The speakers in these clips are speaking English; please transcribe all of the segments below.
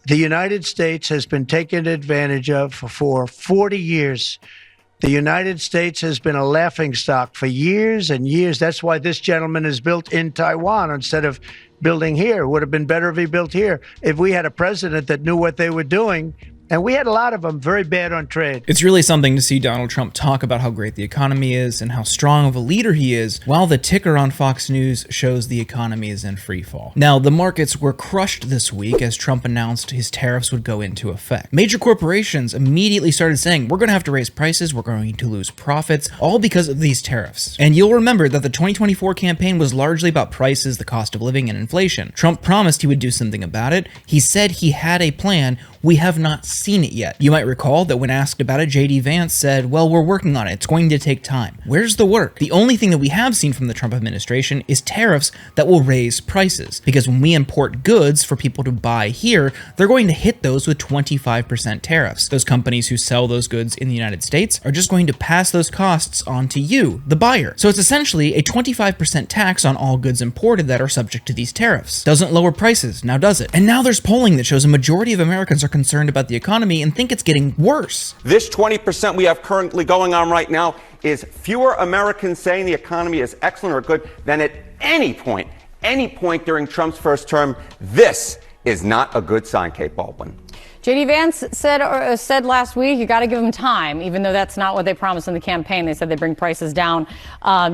the United States has been taken advantage of for 40 years. The United States has been a laughingstock for years and years. That's why this gentleman is built in Taiwan instead of building here. It would have been better if he built here. If we had a president that knew what they were doing, and we had a lot of them very bad on trade. It's really something to see Donald Trump talk about how great the economy is and how strong of a leader he is, while the ticker on Fox News shows the economy is in free fall. Now, the markets were crushed this week as Trump announced his tariffs would go into effect. Major corporations immediately started saying, we're going to have to raise prices, we're going to lose profits, all because of these tariffs. And you'll remember that the 2024 campaign was largely about prices, the cost of living, and inflation. Trump promised he would do something about it. He said he had a plan. We have not seen it yet. You might recall that when asked about it, J.D. Vance said, well, we're working on it. It's going to take time. Where's the work? The only thing that we have seen from the Trump administration is tariffs that will raise prices. Because when we import goods for people to buy here, they're going to hit those with 25% tariffs. Those companies who sell those goods in the United States are just going to pass those costs on to you, the buyer. So it's essentially a 25% tax on all goods imported that are subject to these tariffs. Doesn't lower prices, now does it? And now there's polling that shows a majority of Americans are concerned about the economy and think it's getting worse. This 20% we have currently going on right now is fewer Americans saying the economy is excellent or good than at any point during Trump's first term. This is not a good sign, Kate Baldwin. J.D. Vance said last week, you got to give them time, even though that's not what they promised in the campaign. They said they bring prices down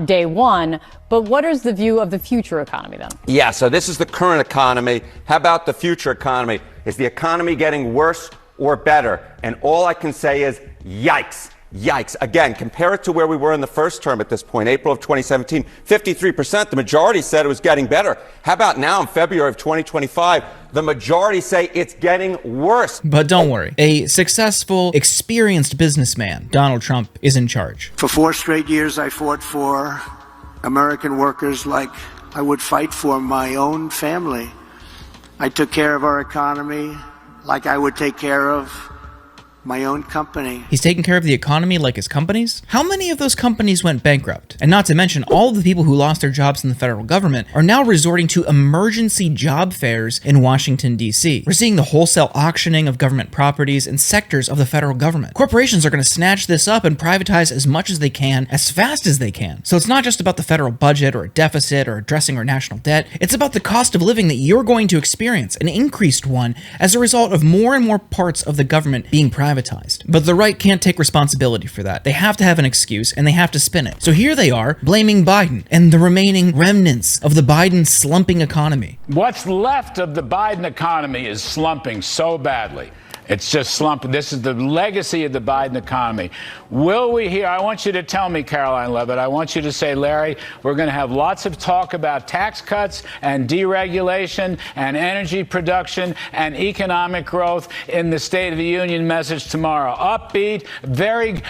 day one. But what is the view of the future economy then? Yeah, so this is the current economy. How about the future economy? Is the economy getting worse or better? And all I can say is yikes. Yikes. Again, compare it to where we were in the first term at this point, April of 2017, 53%. The majority said it was getting better. How about now in February of 2025? The majority say it's getting worse. But don't worry. A successful, experienced businessman, Donald Trump, is in charge. For 4 straight years, I fought for American workers like I would fight for my own family. I took care of our economy like I would take care of my own company. He's taking care of the economy like his companies? How many of those companies went bankrupt? And not to mention, all of the people who lost their jobs in the federal government are now resorting to emergency job fairs in Washington, D.C. We're seeing the wholesale auctioning of government properties and sectors of the federal government. Corporations are going to snatch this up and privatize as much as they can, as fast as they can. So it's not just about the federal budget or a deficit or addressing our national debt. It's about the cost of living that you're going to experience, an increased one, as a result of more and more parts of the government being privatized. But the right can't take responsibility for that. They have to have an excuse and they have to spin it. So here they are blaming Biden and the remaining remnants of the Biden slumping economy. What's left of the Biden economy is slumping so badly. It's just slumping. This is the legacy of the Biden economy. Will we hear? I want you to tell me, Caroline Levitt, I want you to say, Larry, we're going to have lots of talk about tax cuts and deregulation and energy production and economic growth in the State of the Union message tomorrow. Upbeat,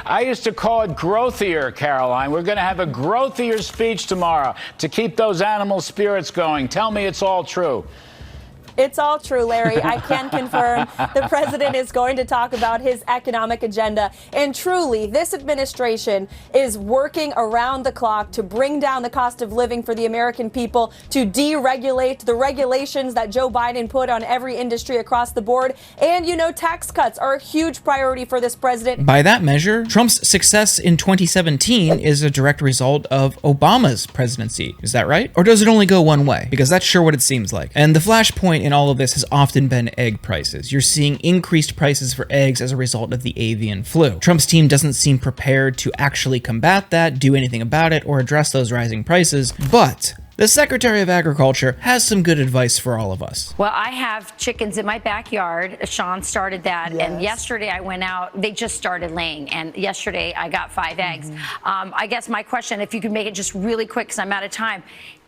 I used to call it growthier, Caroline. We're going to have a growthier speech tomorrow to keep those animal spirits going. Tell me it's all true. It's all true, Larry. I can confirm the president is going to talk about his economic agenda. And truly, this administration is working around the clock to bring down the cost of living for the American people, to deregulate the regulations that Joe Biden put on every industry across the board. And, you know, tax cuts are a huge priority for this president. By that measure, Trump's success in 2017 is a direct result of Obama's presidency. Is that right? Or does it only go one way? Because that's sure what it seems like. And the flashpoint in all of this has often been egg prices. You're seeing increased prices for eggs as a result of the avian flu. Trump's team doesn't seem prepared to actually combat that, do anything about it, or address those rising prices, but the Secretary of Agriculture has some good advice for all of us. Well, I have chickens in my backyard. Sean started that. Yes. And yesterday I went out. They just started laying. And yesterday I got 5 eggs. I guess my question, if you could make it just really quick because I'm out of time,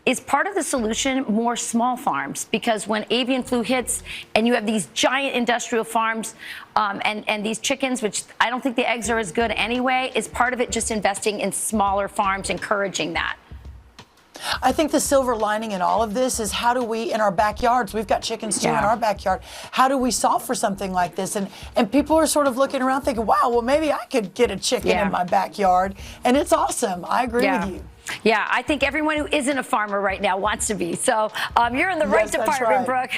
is part of the solution more small farms? Because when avian flu hits and you have these giant industrial farms and these chickens, which I don't think the eggs are as good anyway, is part of it just investing in smaller farms, encouraging that? I think the silver lining in all of this is how do we, in our backyards, we've got chickens too in our backyard, how do we solve for something like this? And people are sort of looking around thinking, wow, well, maybe I could get a chicken in my backyard. And it's awesome. I agree with you. Yeah, I think everyone who isn't a farmer right now wants to be. So you're in the right department, Brooke.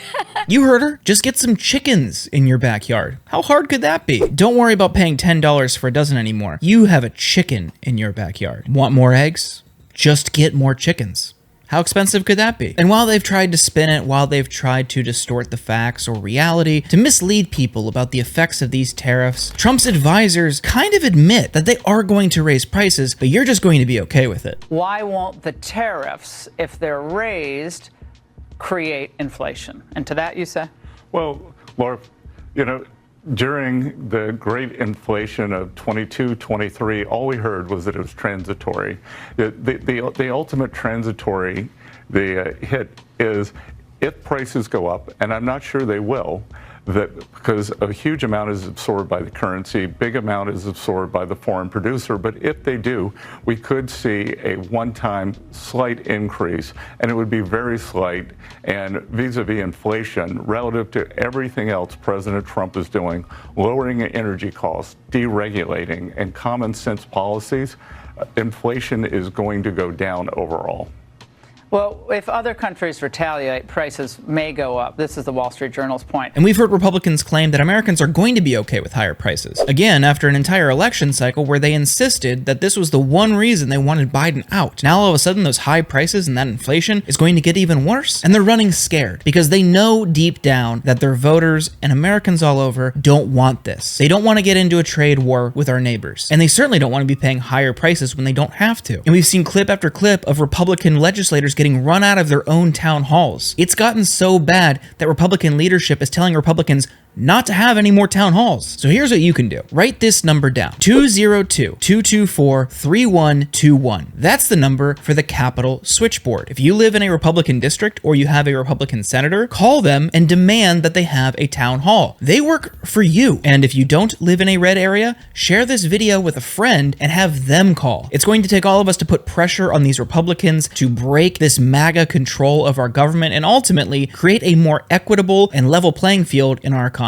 You heard her. Just get some chickens in your backyard. How hard could that be? Don't worry about paying $10 for a dozen anymore. You have a chicken in your backyard. Want more eggs? Just get more chickens. How expensive could that be? And while they've tried to spin it, while they've tried to distort the facts or reality to mislead people about the effects of these tariffs, Trump's advisors kind of admit that they are going to raise prices, but you're just going to be okay with it. Why won't the tariffs, if they're raised, create inflation? And to that you say? Well, Laura, you know, during the great inflation of 22, 23, all we heard was that it was transitory. The ultimate transitory hit is if prices go up, and I'm not sure they will, that because a huge amount is absorbed by the currency, big amount is absorbed by the foreign producer. But if they do, we could see a one-time slight increase, and it would be very slight. And vis-a-vis inflation, relative to everything else President Trump is doing, lowering energy costs, deregulating, and common sense policies, inflation is going to go down overall. Well, if other countries retaliate, prices may go up. This is the Wall Street Journal's point. And we've heard Republicans claim that Americans are going to be okay with higher prices. Again, after an entire election cycle where they insisted that this was the one reason they wanted Biden out. Now all of a sudden those high prices and that inflation is going to get even worse. And they're running scared because they know deep down that their voters and Americans all over don't want this. They don't want to get into a trade war with our neighbors. And they certainly don't want to be paying higher prices when they don't have to. And we've seen clip after clip of Republican legislators getting run out of their own town halls. It's gotten so bad that Republican leadership is telling Republicans not to have any more town halls. So here's what you can do. Write this number down. 202-224-3121. That's the number for the Capitol switchboard. If you live in a Republican district or you have a Republican senator, call them and demand that they have a town hall. They work for you. And if you don't live in a red area, share this video with a friend and have them call. It's going to take all of us to put pressure on these Republicans to break this MAGA control of our government and ultimately create a more equitable and level playing field in our economy.